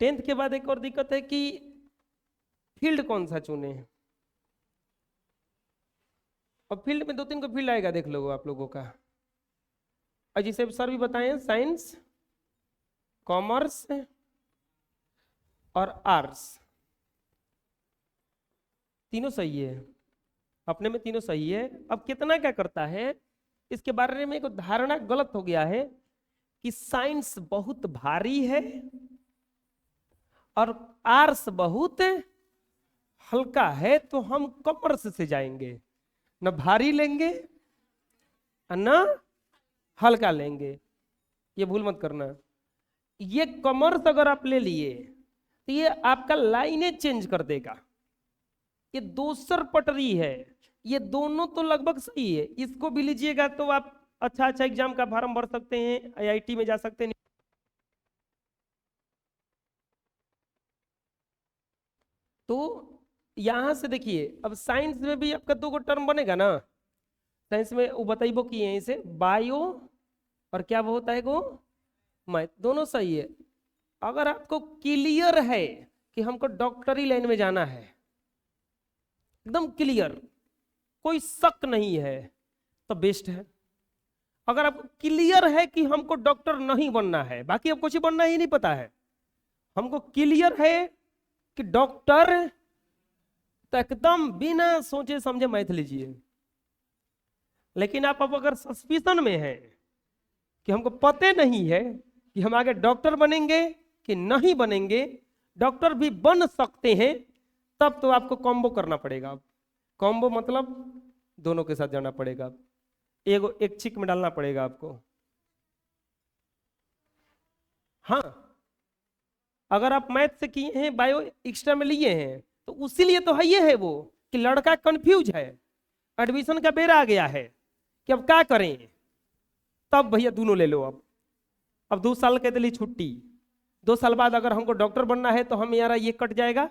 10th के बाद एक और दिक्कत है कि फील्ड कौन सा चुने। और फील्ड में 2-3 को फील्ड आएगा, देख लो आप लोगों का। और जिसे सर भी बताएं, साइंस, कॉमर्स और आर्ट्स, तीनों सही है, अपने में तीनों सही है। अब कितना क्या करता है, इसके बारे में एक धारणा गलत हो गया है कि साइंस बहुत भारी है और आर्ट्स बहुत हल्का है, तो हम कॉमर्स से जाएंगे, न भारी लेंगे न हल्का लेंगे। ये भूल मत करना। ये कॉमर्स अगर आप ले लिए तो ये आपका लाइनें चेंज कर देगा। ये दूसर पटरी है, ये दोनों तो लगभग सही है। इसको भी लीजिएगा तो आप अच्छा अच्छा एग्जाम का फॉर्म भर सकते हैं, आईआईटी में जा सकते हैं। तो यहां से देखिए, अब साइंस में भी आपका 2 टर्म बनेगा ना। साइंस में वो बताइबो कि है इसे बायो, और क्या वो होता है वो मैथ, दोनों सही है। अगर आपको क्लियर है कि हमको डॉक्टरी लाइन में जाना है, एकदम क्लियर, कोई शक नहीं है, तो बेस्ट है। अगर आपको क्लियर है कि हमको डॉक्टर नहीं बनना है, बाकी अब कुछ बनना ही नहीं पता है, हमको क्लियर है कि डॉक्टर, तो एकदम बिना सोचे समझे मैथ लीजिए। लेकिन आप अब अगर सस्पिशन में हैं कि हमको पता नहीं है कि हम आगे डॉक्टर बनेंगे कि नहीं बनेंगे, डॉक्टर भी बन सकते हैं, तब तो आपको कॉम्बो करना पड़ेगा। कॉम्बो मतलब दोनों के साथ जाना पड़ेगा, एक चिक में डालना पड़ेगा आपको। हाँ, अगर आप मैथ से किए हैं, बायो एक्स्ट्रा में लिए हैं, तो उसीलिए तो है, ये है वो कि लड़का कंफ्यूज है, एडमिशन का बेरा आ गया है कि अब क्या करें। तब भैया दोनों ले लो। अब 2 साल के लिए छुट्टी, 2 साल बाद अगर हमको डॉक्टर बनना है तो हम यार ये कट जाएगा,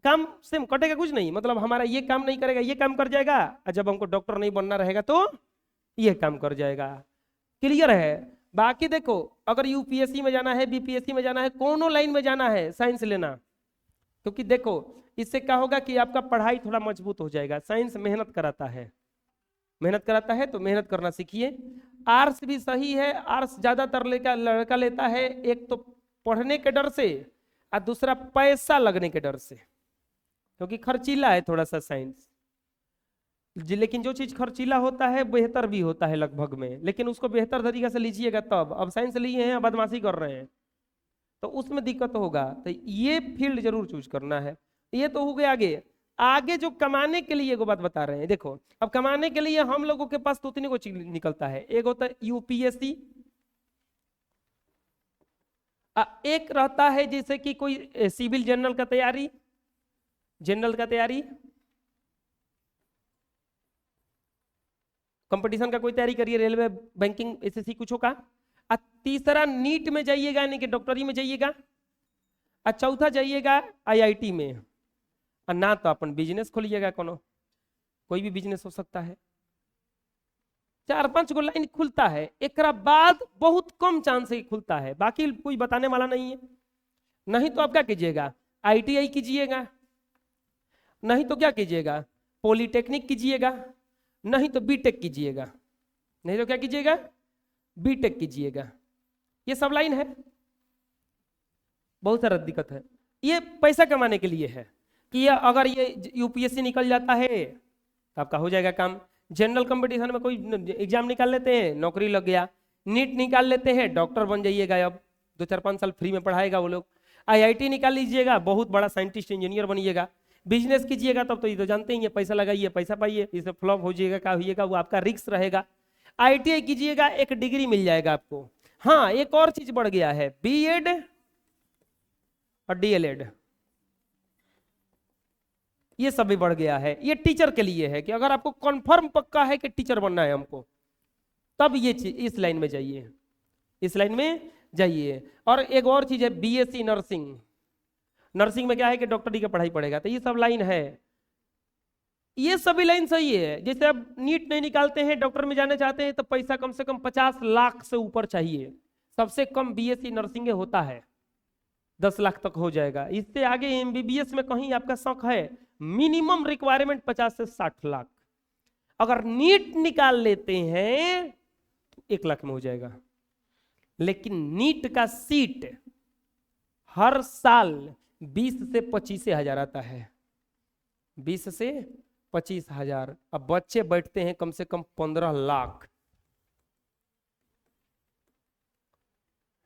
काम सेम कटेगा, कुछ नहीं, मतलब हमारा ये काम नहीं करेगा, ये काम कर जाएगा, और जब हमको डॉक्टर नहीं बनना रहेगा तो ये काम कर जाएगा। क्लियर है। बाकी देखो, अगर यूपीएससी में जाना है, बीपीएससी में जाना है, कोनो लाइन में जाना है, साइंस लेना, क्योंकि देखो इससे क्या होगा कि आपका पढ़ाई थोड़ा मजबूत हो जाएगा। साइंस मेहनत कराता है, मेहनत कराता है, तो मेहनत करना सीखिए। आर्ट्स भी सही है, आर्ट्स ज्यादातर लड़का लेता है, एक तो पढ़ने के डर से और दूसरा पैसा लगने के डर से, क्योंकि खर्चीला है थोड़ा सा साइंस जी। लेकिन जो चीज खर्चीला होता है बेहतर भी होता है लगभग में, लेकिन उसको बेहतर तरीके से लीजिएगा तब। अब साइंस लिए हैं, बदमाशी कर रहे हैं, तो उसमें दिक्कत होगा। तो ये फील्ड जरूर चूज करना है। ये तो हो गया। आगे आगे जो कमाने के लिए एगो बात बता रहे हैं, देखो अब कमाने के लिए हम लोगों के पास 2-3 को चीज निकलता है। एक होता है यूपीएससी, एक रहता है जैसे कि कोई सिविल जनरल का तैयारी, जनरल का तैयारी, कंपटीशन का कोई तैयारी करिए, रेलवे, बैंकिंग, एसएससी कुछ होगा। और तीसरा नीट में जाइएगा, यानी कि डॉक्टरी में जाइएगा। और चौथा जाइएगा आईआईटी में। और ना तो अपन बिजनेस खोलिएगा, कोनो कोई भी बिजनेस हो सकता है। 4-5 गो लाइन खुलता है, एक बाद बहुत कम चांस है खुलता है, बाकी कोई बताने वाला नहीं है। नहीं तो आप क्या कीजिएगा, आईटीआई कीजिएगा, नहीं तो क्या कीजिएगा, पॉलिटेक्निक कीजिएगा, नहीं तो बीटेक कीजिएगा, नहीं तो क्या कीजिएगा, बीटेक कीजिएगा। ये सब लाइन है। बहुत सारा दिक्कत है। ये पैसा कमाने के लिए है कि ये अगर ये यूपीएससी निकल जाता है तो आपका हो जाएगा काम। जनरल कंपटीशन में कोई एग्जाम निकाल लेते हैं, नौकरी लग गया। नीट निकाल लेते हैं, डॉक्टर बन जाइएगा। अब 2-4-5 साल फ्री में पढ़ाएगा वो लोग। आईआईटी निकाल लीजिएगा, बहुत बड़ा साइंटिस्ट इंजीनियर बनिएगा। बिजनेस कीजिएगा तब तो ये तो जानते ही है, पैसा लगाइए पैसा पाइए, इसे फ्लॉप हो जाएगा, क्या होइएगा, वो आपका रिस्क रहेगा। आईटीआई कीजिएगा, एक डिग्री मिल जाएगा आपको। हाँ, एक और चीज बढ़ गया है, बीएड और डीएलएड, ये सब भी बढ़ गया है। ये टीचर के लिए है कि अगर आपको कंफर्म पक्का है कि टीचर बनना है हमको, तब ये चीज इस लाइन में जाइए, इस लाइन में जाइए। और एक और चीज है बीएससी नर्सिंग। नर्सिंग में क्या है कि डॉक्टरी की पढ़ाई पड़ेगा। तो ये सब लाइन है, ये सभी लाइन सही है। जैसे अब नीट नहीं निकालते हैं, डॉक्टर में जाना चाहते हैं, तो पैसा कम से कम 50 लाख से ऊपर चाहिए। सबसे कम बीएससी नर्सिंग होता है। 10 लाख तक हो जाएगा। इससे आगे एमबीबीएस में कहीं आपका शौक है, मिनिमम रिक्वायरमेंट 50 से 60 लाख। अगर नीट निकाल लेते हैं तो 1 लाख में हो जाएगा। लेकिन नीट का सीट हर साल 20 से 25 हजार आता है, 20 से 25 हजार। अब बच्चे बैठते हैं कम से कम 15 लाख।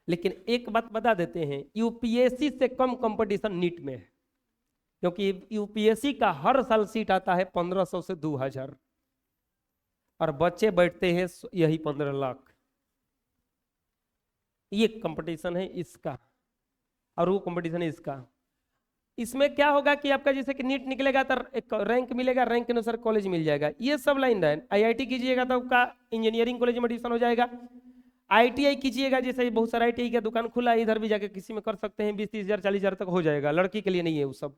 लेकिन एक बात बता देते हैं, यूपीएससी से कम कंपटीशन नीट में है, क्योंकि यूपीएससी का हर साल सीट आता है 1500 से 2000 और बच्चे बैठते हैं यही 15 लाख। ये कंपटीशन है इसका और वो कंपटीशन है इसका। इसमें क्या होगा कि आपका जैसे कि नीट निकलेगा तो एक रैंक मिलेगा, रैंक के अनुसार कॉलेज मिल जाएगा, ये सब लाइन है। आईआईटी कीजिएगा तो आपका इंजीनियरिंग कॉलेज में एडमिशन हो जाएगा। आईटीआई कीजिएगा, जैसे बहुत सारा आईटीआई का दुकान खुला है, इधर भी जाके किसी में कर सकते हैं, 20-30 हजार 40 हजार तक हो जाएगा। लड़की के लिए नहीं है वो सब।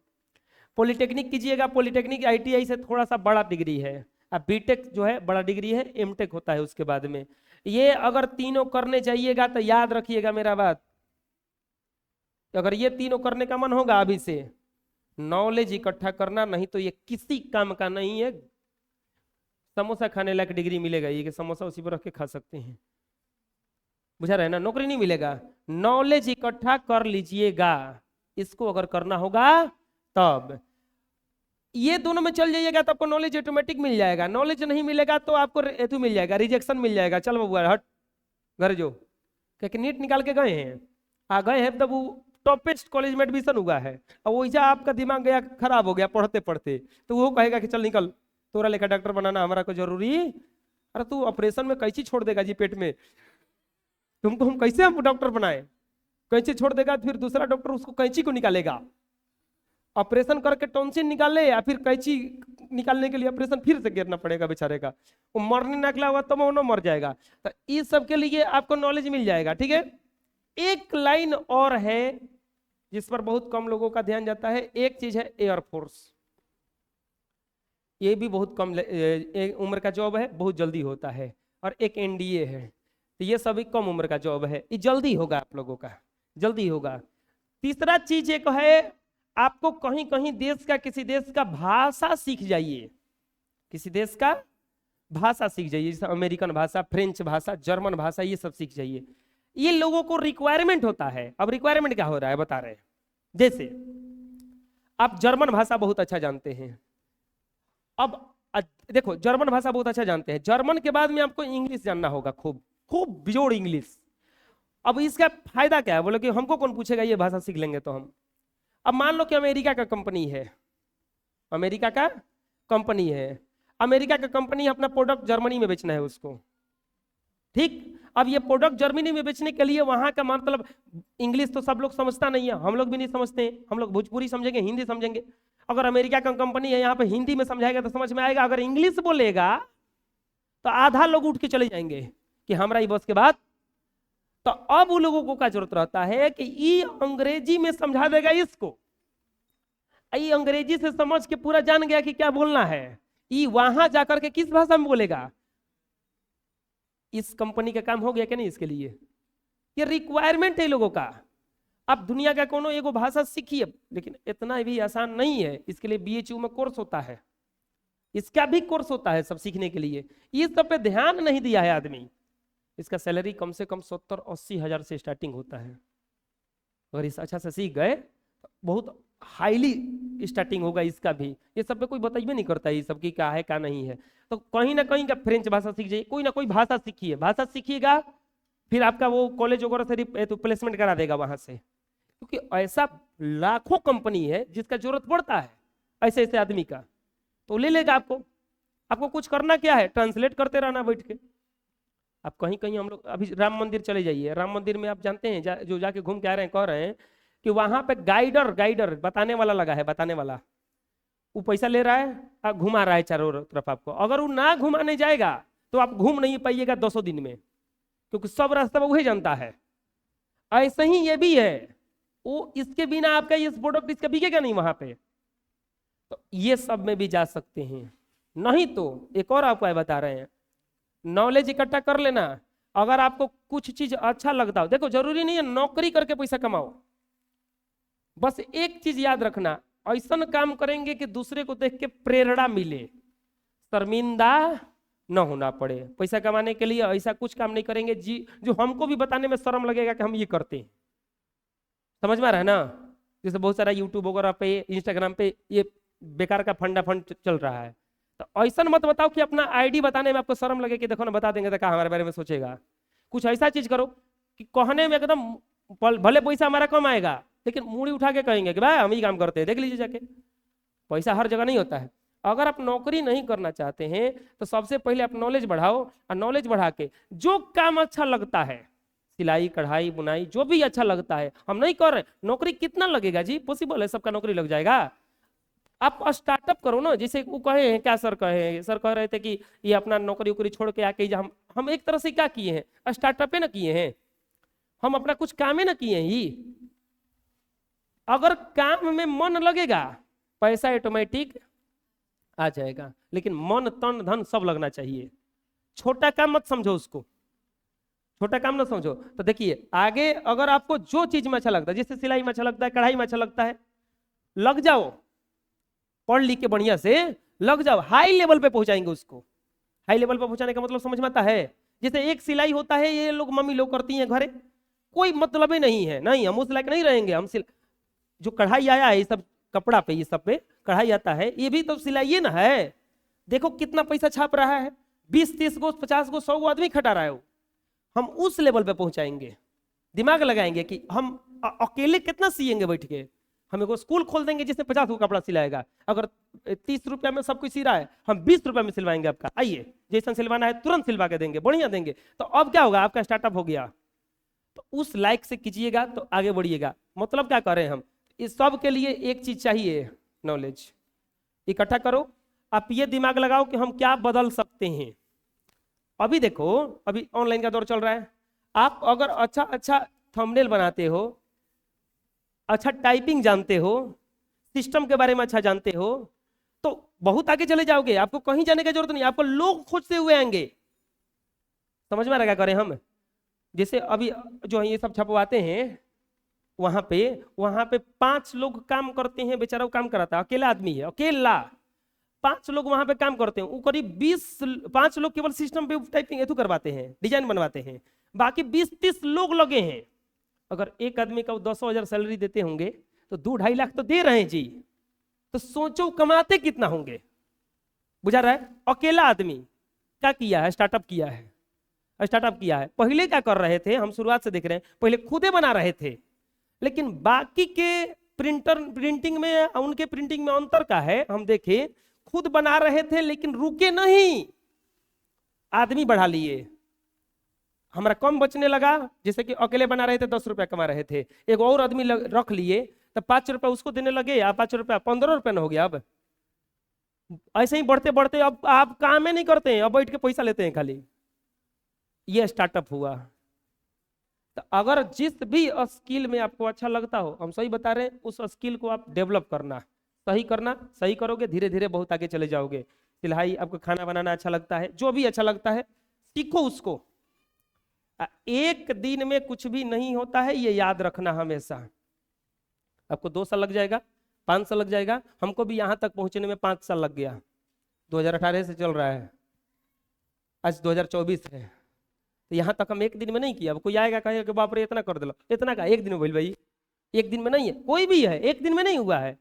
पॉलिटेक्निक कीजिएगा, पॉलिटेक्निक आईटीआई से थोड़ा सा बड़ा डिग्री है। अब बीटेक जो है बड़ा डिग्री है, एमटेक होता है उसके बाद में। ये अगर तीनों करने जाइएगा तो याद रखिएगा मेरा बात, अगर ये तीनों करने का मन होगा अभी से, नॉलेज इकट्ठा करना, नहीं तो ये किसी काम का नहीं है। समोसा खाने लायक डिग्री मिलेगा ये कि समोसा उसी पर रख के खा सकते हैं, बुझा रहे ना, नौकरी नहीं मिलेगा। नॉलेज इकट्ठा कर लीजिएगा, इसको अगर करना होगा तब। ये दोनों में चल जाइएगा तो आपको नॉलेज ऑटोमेटिक मिल जाएगा। नॉलेज नहीं मिलेगा तो आपको एतु मिल जाएगा, रिजेक्शन मिल जाएगा, चल बबुआ हट घर जो, क्योंकि नीट निकाल के गए हैं, आ गए हैं तब वो टॉपेस्ट कॉलेज में एडमिशन हुआ है, और वैसा आपका दिमाग गया खराब हो गया पढ़ते पढ़ते, तो वो कहेगा कि चल निकल, तोरा लेखा डॉक्टर बनाना हमारा को जरूरी। अरे तू ऑपरेशन में कैसी छोड़ देगा जी पेट में, तुमको हम कैसे हम डॉक्टर बनाए, कैंची छोड़ देगा, फिर दूसरा डॉक्टर उसको कैंची को निकालेगा, ऑपरेशन करके टॉन्सिल निकाले या फिर कैंची निकालने के लिए ऑपरेशन फिर से गिरना पड़ेगा बेचारे का, वो मरने निकला हुआ तो वो मर जाएगा। तो इस सब के लिए आपको नॉलेज मिल जाएगा, ठीक है। एक लाइन और है जिस पर बहुत कम लोगों का ध्यान जाता है, एक चीज है एयरफोर्स। ये भी बहुत कम उम्र का जॉब है, बहुत जल्दी होता है। और एक एनडीए है, तो ये सभी कम उम्र का जॉब है, ये जल्दी होगा आप लोगों का, जल्दी होगा। तीसरा चीज एक है, आपको कहीं कहीं देश का, किसी देश का भाषा सीख जाइए, किसी देश का भाषा सीख जाइए, जैसे अमेरिकन भाषा, फ्रेंच भाषा, जर्मन भाषा, ये सब सीख जाइए। ये लोगों को रिक्वायरमेंट होता है। अब रिक्वायरमेंट क्या हो रहा है बता रहे हैं, जैसे आप जर्मन भाषा बहुत अच्छा जानते हैं, अब देखो जर्मन भाषा बहुत अच्छा जानते हैं, जर्मन के बाद में आपको इंग्लिश जानना होगा, खूब खूब बिजोड़ इंग्लिश। अब इसका फायदा क्या है, बोले कि हमको कौन पूछेगा, ये भाषा सीख लेंगे तो हम। अब मान लो कि अमेरिका का कंपनी है, अमेरिका का कंपनी है, अमेरिका का कंपनी अपना प्रोडक्ट जर्मनी में बेचना है उसको, ठीक। अब ये प्रोडक्ट जर्मनी में बेचने के लिए वहां का मतलब इंग्लिश तो सब लोग समझता नहीं है, हम लोग भी नहीं समझते हैं, हम लोग भोजपुरी समझेंगे, हिंदी समझेंगे। अगर अमेरिका का कंपनी है यहाँ पे हिंदी में समझाएगा तो समझ में आएगा, अगर इंग्लिश बोलेगा तो आधा लोग उठ के चले जाएंगे कि हमारा ही बस के बाद। तो अब उन लोगों को क्या जरूरत रहता है कि ये अंग्रेजी में समझा देगा इसको, ये अंग्रेजी से समझ के पूरा जान गया कि क्या बोलना है, ये वहां जाकर के किस भाषा में बोलेगा। इस कंपनी का काम हो गया कि नहीं, इसके लिए ये रिक्वायरमेंट है लोगों का। अब दुनिया का कोनो एगो भाषा सीखिए, लेकिन इतना भी आसान नहीं है, इसके लिए बीएचयू में कोर्स होता है, इसका भी कोर्स होता है सब सीखने के लिए, ये सब पे ध्यान नहीं दिया है आदमी। इसका सैलरी कम से कम 70-80 हजार से स्टार्टिंग होता है, अगर इस अच्छा से सीख गए बहुत हाईली स्टार्टिंग होगा इसका भी। ये सब पे कोई बताइए नहीं करता है ये सब की क्या है क्या नहीं है। तो कहीं ना कहीं का फ्रेंच भाषा सीख जाइए, कोई ना कोई भाषा सीखिए, भाषा सीखिएगा फिर आपका वो कॉलेज वगैरह से तो प्लेसमेंट करा देगा वहां से, क्योंकि ऐसा लाखों कंपनी है जिसका जरूरत पड़ता है ऐसे ऐसे आदमी का, तो ले लेगा आपको। आपको कुछ करना क्या है, ट्रांसलेट करते रहना बैठ के। आप कहीं कहीं हम लोग अभी राम मंदिर चले जाइए, राम मंदिर में आप जानते हैं जो जाके घूम के आ रहे हैं, कह रहे हैं कि वहां पे गाइडर बताने वाला लगा है, बताने वाला, वो पैसा ले रहा है, घुमा रहा है चारों तरफ आपको। अगर वो ना घुमाने जाएगा तो आप घूम नहीं पाइएगा 200 दिन में, क्योंकि सब रास्ता वही जानता है। ऐसे ही ये भी है, वो इसके बिना आपका ये प्रोडक्ट इसका बिकेगा नहीं वहां पे। तो ये सब में भी जा सकते हैं। नहीं तो एक और आपको बता रहे हैं, नॉलेज इकट्ठा कर लेना। अगर आपको कुछ चीज अच्छा लगता हो, देखो जरूरी नहीं है नौकरी करके पैसा कमाओ, बस एक चीज याद रखना, ऐसा काम करेंगे कि दूसरे को देख के प्रेरणा मिले, शर्मिंदा न होना पड़े। पैसा कमाने के लिए ऐसा कुछ काम नहीं करेंगे जी जो हमको भी बताने में शर्म लगेगा कि हम ये करते हैं। समझ में आ रहा है ना? जैसे बहुत सारा यूट्यूब वगैरह पे, इंस्टाग्राम पे ये बेकार का फंड चल रहा है, तो ऐसा मत बताओ कि अपना आईडी बताने में आपको शर्म लगे कि देखो ना बता देंगे तो क्या हमारे बारे में सोचेगा। कुछ ऐसा चीज करो कि कहने में एकदम भले पैसा हमारा कम आएगा लेकिन मुड़ी उठा के कहेंगे कि भाई हम ही काम करते हैं, देख लीजिए जाके। पैसा हर जगह नहीं होता है। अगर आप नौकरी नहीं करना चाहते हैं तो सबसे पहले आप नॉलेज बढ़ाओ, और नॉलेज बढ़ा के जो काम अच्छा लगता है, सिलाई कढ़ाई बुनाई जो भी अच्छा लगता है, हम नहीं कर रहे। नौकरी कितना लगेगा जी? पॉसिबल है सबका नौकरी लग जाएगा? आप स्टार्टअप करो ना। जैसे वो कहे हैं, क्या सर कहे हैं, सर कह रहे थे कि ये अपना नौकरी उकरी छोड़ के आके हम एक तरह से क्या किए हैं, स्टार्टअप ना किए हैं, हम अपना कुछ काम है ना किए हैं ही। अगर काम में मन लगेगा पैसा ऑटोमेटिक आ जाएगा, लेकिन मन तन धन सब लगना चाहिए। छोटा काम मत समझो उसको, छोटा काम ना समझो। तो देखिए आगे अगर आपको जो चीज में अच्छा लगता है, जैसे सिलाई में अच्छा लगता है, कढ़ाई में अच्छा लगता है, लग जाओ, पढ़ लिख के बढ़िया से लग जाओ, हाई लेवल पे पहुंचाएंगे उसको। हाई लेवल पे पहुंचाने का मतलब समझ में आता है? जैसे एक सिलाई होता है, ये लोग मम्मी लोग करती हैं घरे, कोई मतलब ही नहीं है, नहीं हम उस लायक नहीं रहेंगे। हम जो कढ़ाई आया है ये सब कपड़ा पे, ये सब पे कढ़ाई आता है, ये भी तो सिलाई ना है। देखो कितना पैसा छाप रहा है, 20-30 गो 50 गो 100 गो आदमी खटा रहा है वो। हम उस लेवल पे पहुंचाएंगे, दिमाग लगाएंगे कि हम अकेले कितना सिएंगे बैठ के। हम एक स्कूल खोल देंगे जिसमें 50 गो कपड़ा सिलाएगा। अगर 30 रुपया में सब कुछ सिल रहा है, हम 20 रुपया में सिलवाएंगे आपका, आइए जैसा सिलवाना है तुरंत सिलवा के देंगे, बढ़िया देंगे। तो अब क्या होगा, आपका स्टार्टअप हो गया। तो उस लाइक से कीजिएगा तो आगे बढ़िएगा। मतलब क्या करें हम, इस सब के लिए एक चीज चाहिए, नॉलेज इकट्ठा करो। आप ये दिमाग लगाओ कि हम क्या बदल सकते हैं। अभी देखो, अभी ऑनलाइन का दौर चल रहा है, आप अगर अच्छा थंबनेल बनाते हो, अच्छा टाइपिंग जानते हो, सिस्टम के बारे में अच्छा जानते हो, तो बहुत आगे चले जाओगे। आपको कहीं जाने की जरूरत नहीं, आपको लोग खोजते हुए आएंगे। समझ में आ रहा क्या करें हम? जैसे अभी जो ये सब छपवाते हैं, वहां पे 5 लोग काम करते हैं, बेचारा वो काम कराता है, अकेला आदमी है, अकेला 5 लोग वहां पे काम करते हैं। वो करीब 5 लोग केवल सिस्टम पे टाइपिंग हेतु करवाते हैं, डिजाइन बनवाते हैं, बाकी 20-30 लोग लगे हैं। अगर एक आदमी का 10,000 सैलरी देते होंगे तो 2-2.5 लाख तो दे रहे हैं जी। तो सोचो कमाते कितना होंगे, बुझा रहा है? अकेला आदमी क्या किया है, स्टार्टअप किया है। स्टार्टअप किया है। पहले क्या कर रहे थे, हम शुरुआत से देख रहे हैं, पहले खुदे बना रहे थे, लेकिन बाकी के प्रिंटिंग में, उनके प्रिंटिंग में अंतर का है। हम देखें, खुद बना रहे थे लेकिन रुके नहीं, आदमी बढ़ा लिए, हमारा कम बचने लगा। जैसे कि अकेले बना रहे थे 10 रुपया कमा रहे थे, एक और आदमी रख लिए तो 5 रुपया उसको देने लगे, 5 रुपया 15 रुपया हो गया। अब ऐसे ही बढ़ते बढ़ते अब आप काम ही नहीं करते हैं, अब बैठ के पैसा लेते हैं खाली। ये स्टार्टअप हुआ। तो अगर जिस भी स्किल में आपको अच्छा लगता हो, हम सही बता रहे हैं, उस स्किल को आप डेवलप करना, सही करोगे, धीरे धीरे बहुत आगे चले जाओगे। सिलाई, आपको खाना बनाना अच्छा लगता है, जो भी अच्छा लगता है सीखो उसको। एक दिन में कुछ भी नहीं होता है, ये याद रखना हमेशा। आपको 2 साल लग जाएगा, 5 साल लग जाएगा, हमको भी यहां तक पहुंचने में 5 साल लग गया। 2018 से चल रहा है, आज 2024 है, तो यहाँ तक हम एक दिन में नहीं किया। अब कोई आएगा कहेगा कि बाप रे इतना कर दिला, इतना का एक दिन में बोल भाई, एक दिन में नहीं है, कोई भी है एक दिन में नहीं हुआ है,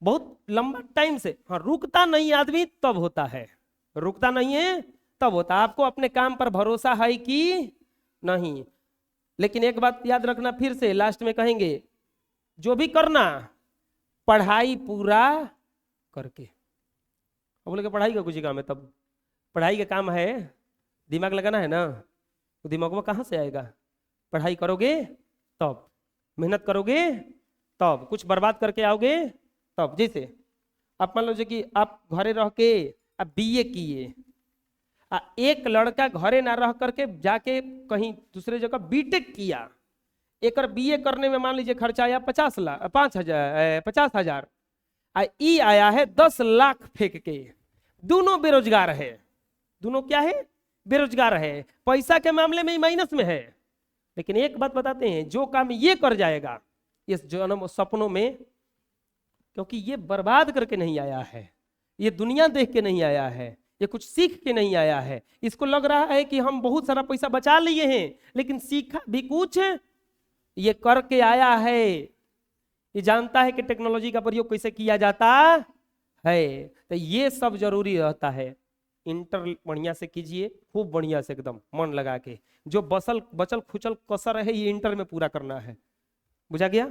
बहुत लंबा टाइम से। हाँ, रुकता नहीं आदमी तब होता है, रुकता नहीं है तब होता है। आपको अपने काम पर भरोसा है कि नहीं? लेकिन एक बात याद रखना, फिर से लास्ट में कहेंगे, जो भी करना पढ़ाई पूरा करके। अब बोले कि पढ़ाई का कुछ काम है, तब पढ़ाई का काम है, दिमाग लगाना है ना, तो दिमाग में कहाँ से आएगा? पढ़ाई करोगे तब, मेहनत करोगे तब, कुछ बर्बाद करके आओगे तब। जैसे आप मान लो कि आप घरे रह के आप बीए किए, एक लड़का घरे ना रह करके जाके कहीं दूसरे जगह बीटेक किया, एक बीए करने में मान लीजिए खर्चा आया 50,000, ई आया है 10 लाख फेंक के। दोनों बेरोजगार है, दोनों क्या है? बेरोजगार है, पैसा के मामले में माइनस में है। लेकिन एक बात बताते हैं, जो काम ये कर जाएगा इस जन्म सपनों में, क्योंकि ये बर्बाद करके नहीं आया है, ये दुनिया देख के नहीं आया है, ये कुछ सीख के नहीं आया है। इसको लग रहा है कि हम बहुत सारा पैसा बचा लिए हैं, लेकिन सीखा भी कुछ ये करके आया है। ये जानता है कि टेक्नोलॉजी का प्रयोग कैसे किया जाता है। तो ये सब जरूरी रहता है। इंटर बढ़िया से कीजिए, खूब बढ़िया से एकदम मन लगा के। जो बचल खुचल कसर है ये इंटर में पूरा करना है, बुझा गया?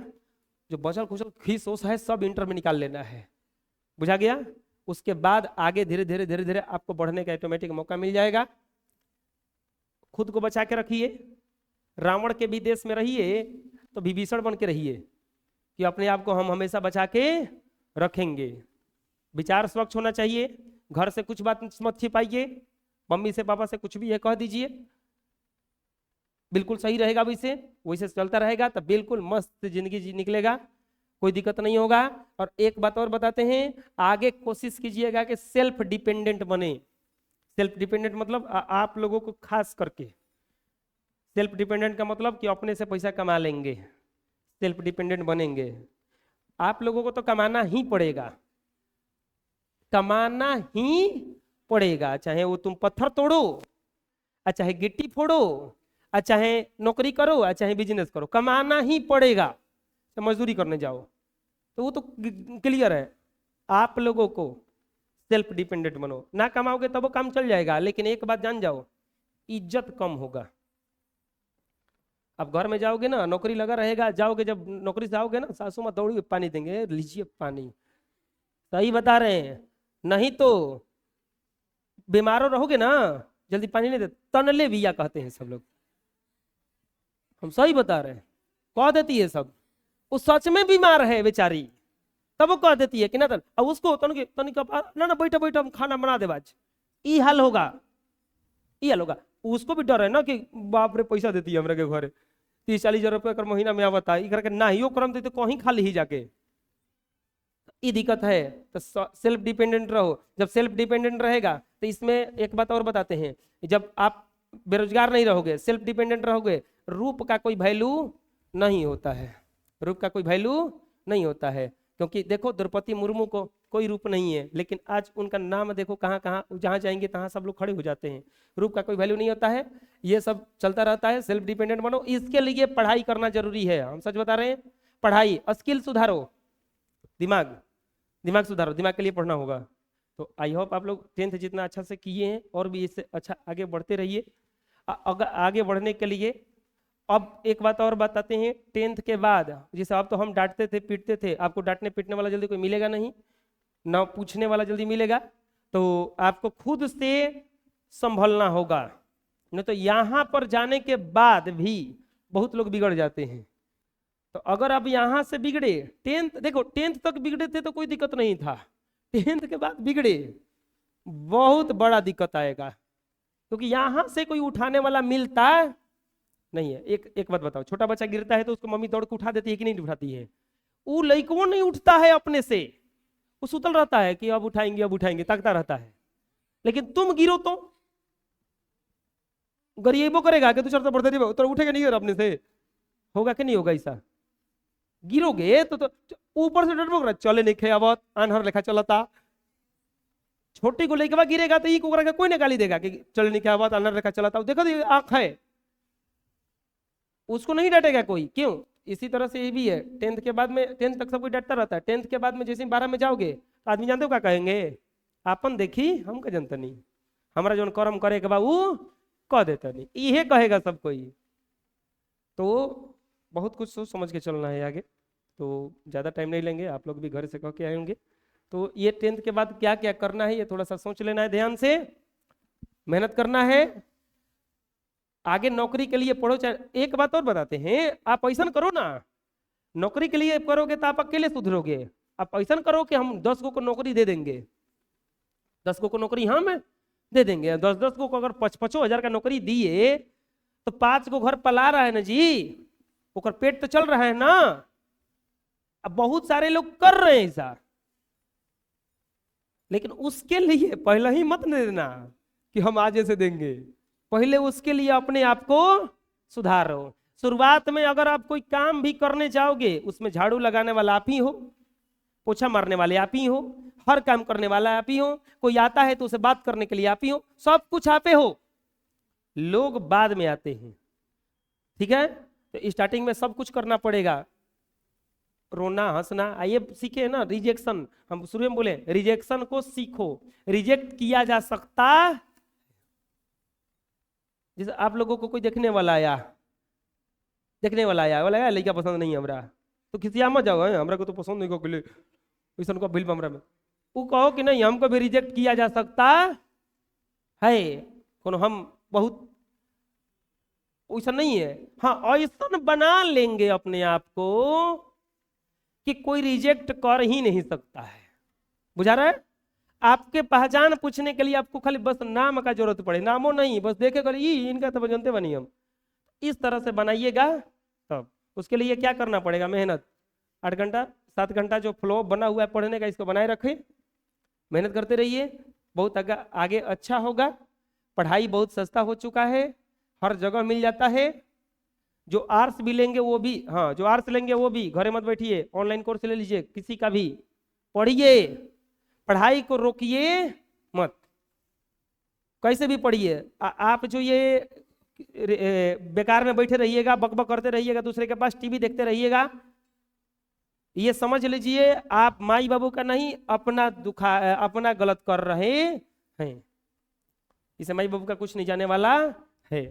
जो बचल खुचल खीस ओस है सब इंटर में निकाल लेना है, बुझा गया? उसके बाद आगे धीरे धीरे धीरे धीरे आपको बढ़ने का ऑटोमेटिक मौका मिल जाएगा। खुद को बचा के रखिए। रावण के भी देश में रहिए तो विभीषण बन के रहिए कि अपने आप को हम हमेशा बचा के रखेंगे। विचार स्वच्छ होना चाहिए। घर से कुछ बात मत छिपाइए। मम्मी से पापा से कुछ भी है कह दीजिए, बिल्कुल सही रहेगा। वैसे चलता रहेगा तो बिल्कुल मस्त जिंदगी निकलेगा, कोई दिक्कत नहीं होगा। और एक बात और बताते हैं, आगे कोशिश कीजिएगा कि सेल्फ डिपेंडेंट बने। सेल्फ डिपेंडेंट मतलब आप लोगों को खास करके सेल्फ डिपेंडेंट का मतलब कि अपने से पैसा कमा लेंगे, सेल्फ डिपेंडेंट बनेंगे। आप लोगों को तो कमाना ही पड़ेगा, कमाना ही पड़ेगा। चाहे वो तुम पत्थर तोड़ो, चाहे गिट्टी फोड़ो, चाहे नौकरी करो, चाहे बिजनेस करो, कमाना ही पड़ेगा। तो मजदूरी करने जाओ तो वो तो क्लियर है। आप लोगों को सेल्फ डिपेंडेंट बनो। ना कमाओगे तब वो काम चल जाएगा, लेकिन एक बात जान जाओ, इज्जत कम होगा। अब घर में जाओगे ना, नौकरी लगा रहेगा, जाओगे जब नौकरी से आओगे ना, सासू माँ दौड़ी पानी देंगे, लीजिए पानी। सही बता रहे हैं, नहीं तो बीमारों रहोगे ना, जल्दी पानी नहीं देते, तनले बिया कहते हैं सब लोग। हम सही बता रहे हैं, कह देती है सब। वो सच में बीमार है बेचारी, तब वो कह देती है कि ना तन, अब उसको ना बैठो बैठो हम खाना बना दे बाज, ई हाल होगा, ई हाल होगा। उसको भी डर है ना कि बाप रे पैसा देती है हमारे के घर 30-40 हजार रुपये कर महीना में आवता है, करके ना ही करम देते कहीं खा ली जाके। ये दिक्कत है। तो सेल्फ डिपेंडेंट रहो। जब सेल्फ डिपेंडेंट रहेगा तो इसमें एक बात और बताते हैं, जब आप बेरोजगार नहीं रहोगे, सेल्फ डिपेंडेंट रहोगे, रूप का कोई वैल्यू नहीं होता है। रूप का कोई वैल्यू नहीं होता है, क्योंकि देखो द्रौपदी मुर्मू को कोई रूप नहीं है, लेकिन आज उनका नाम देखो कहाँ कहाँ, जहाँ जाएंगे तहाँ सब लोग खड़े हो जाते हैं। रूप का कोई वैल्यू नहीं होता है। ये सब चलता रहता है। सेल्फ डिपेंडेंट बनो, इसके लिए पढ़ाई करना जरूरी है। हम सच बता रहे हैं, पढ़ाई, स्किल सुधारो, दिमाग सुधारो, दिमाग के लिए पढ़ना होगा। तो आई होप आप लोग 10th जितना अच्छा से किए हैं और भी इससे अच्छा आगे बढ़ते रहिए। अगर आगे बढ़ने के लिए अब एक बात और बताते हैं, 10th के बाद, जैसे अब तो हम डांटते थे पीटते थे, आपको डांटने पीटने वाला जल्दी कोई मिलेगा नहीं, ना पूछने वाला जल्दी मिलेगा। तो आपको खुद से संभलना होगा, नहीं तो यहाँ पर जाने के बाद भी बहुत लोग बिगड़ जाते हैं। तो अगर आप यहाँ से बिगड़े, 10th देखो 10th तक बिगड़े थे तो कोई दिक्कत नहीं था, 10th के बाद बिगड़े बहुत बड़ा दिक्कत आएगा, क्योंकि यहाँ से कोई उठाने वाला मिलता नहीं है। एक बात बताओ, छोटा बच्चा गिरता है तो उसको मम्मी दौड़ के उठा देती है कि नहीं उठाती है? वो लड़कों नहीं उठता है अपने से, वो सुतल रहता है कि अब उठाएंगे ताकता रहता है। लेकिन तुम गिरो तो गरीबों करेगा कि तू चलता बढ़ते नहीं तो उठेगा नहीं अपने से, होगा कि नहीं होगा? ऐसा गिरोगे तो ऊपर से डरबो चले नहीं खे, अब अनहर लेखा चलता। छोटी को लेके गिरेगा तो ये कोई ना गाली देगा कि चले नहीं खे, अब अनहर लेखा चलता। देखो आंख है, उसको नहीं डांटेगा कोई। क्यों? इसी तरह से ये भी है। 10th के बाद में, 10th तक सब कोई डांटता रहता है, 10th के बाद में जैसे 12 में जाओगे तो आदमी जानते हो क्या कहेंगे? आपन देखी हम का जनता नहीं, हमारा जो कर्म करे के बाबू कह देता नहीं, ये कहेगा सब कोई। तो बहुत कुछ सोच समझ के चलना है आगे। तो ज़्यादा टाइम नहीं लेंगे, आप लोग भी घर से कह के आएंगे। तो ये 10th के बाद क्या क्या करना है ये थोड़ा सा सोच लेना है, ध्यान से मेहनत करना है। आगे नौकरी के लिए पढ़ो। चाहे एक बात और बताते हैं, आप ऐसा करो ना, नौकरी के लिए करोगे तो आप अकेले सुधरोगे। आप ऐसा करो कि हम 10 को नौकरी दे देंगे, 10 को नौकरी हम दे देंगे। 10 को अगर 5-5 हजार का नौकरी दिए तो 5 को घर पला रहा है ना जी, ओकर पेट तो चल रहा है ना। अब बहुत सारे लोग कर रहे हैं ऐसा, लेकिन उसके लिए पहले ही मत देना कि हम आज से देंगे। पहले उसके लिए अपने आप को सुधारो। शुरुआत में अगर आप कोई काम भी करने जाओगे, उसमें झाड़ू लगाने वाला आप ही हो, पोछा मारने वाले आप ही हो, हर काम करने वाला आप ही हो, कोई आता है तो उसे बात करने के लिए आप ही हो, सब कुछ आप ही हो। लोग बाद में आते हैं, ठीक है। तो स्टार्टिंग में सब कुछ करना पड़ेगा, रोना हंसना आइए सीखे ना। रिजेक्शन, हम शुरू में बोले रिजेक्शन को सीखो, रिजेक्ट किया जा सकता। जैसे आप लोगों को कोई देखने वाला आया, बोला लड़का पसंद नहीं है हमरा, तो किसी मत जाओ, हमरा को तो पसंद नहीं को वैसन को बिल हमरा में, वो कहो कि नहीं हमको भी रिजेक्ट किया जा सकता है, कोनो हम बहुत वैसा नहीं है। हाँ, ऐसा बना लेंगे अपने आप को कि कोई रिजेक्ट कर ही नहीं सकता है। बुझा रहा है? आपके पहचान पूछने के लिए आपको खाली बस नाम का जरूरत पड़े, नामो नहीं, बस देखे कर इनका तो जानते बनी हम, इस तरह से बनाइएगा। तब उसके लिए क्या करना पड़ेगा? मेहनत, 8 घंटा 7 घंटा जो फ्लो बना हुआ है पढ़ने का, इसको बनाए रखें, मेहनत करते रहिए, बहुत आगे अच्छा होगा। पढ़ाई बहुत सस्ता हो चुका है, हर जगह मिल जाता है। जो आर्ट्स भी लेंगे वो भी, हाँ जो आर्ट्स लेंगे वो भी घरे मत बैठिए, ऑनलाइन कोर्स ले लीजिए, किसी का भी पढ़िए, पढ़ाई को रोकिए मत, कैसे भी पढ़िए। आप जो ये बेकार में बैठे रहिएगा, बकबक करते रहिएगा, दूसरे के पास टीवी देखते रहिएगा, ये समझ लीजिए आप माई बाबू का नहीं अपना गलत कर रहे हैं। इसे माई बाबू का कुछ नहीं जाने वाला है।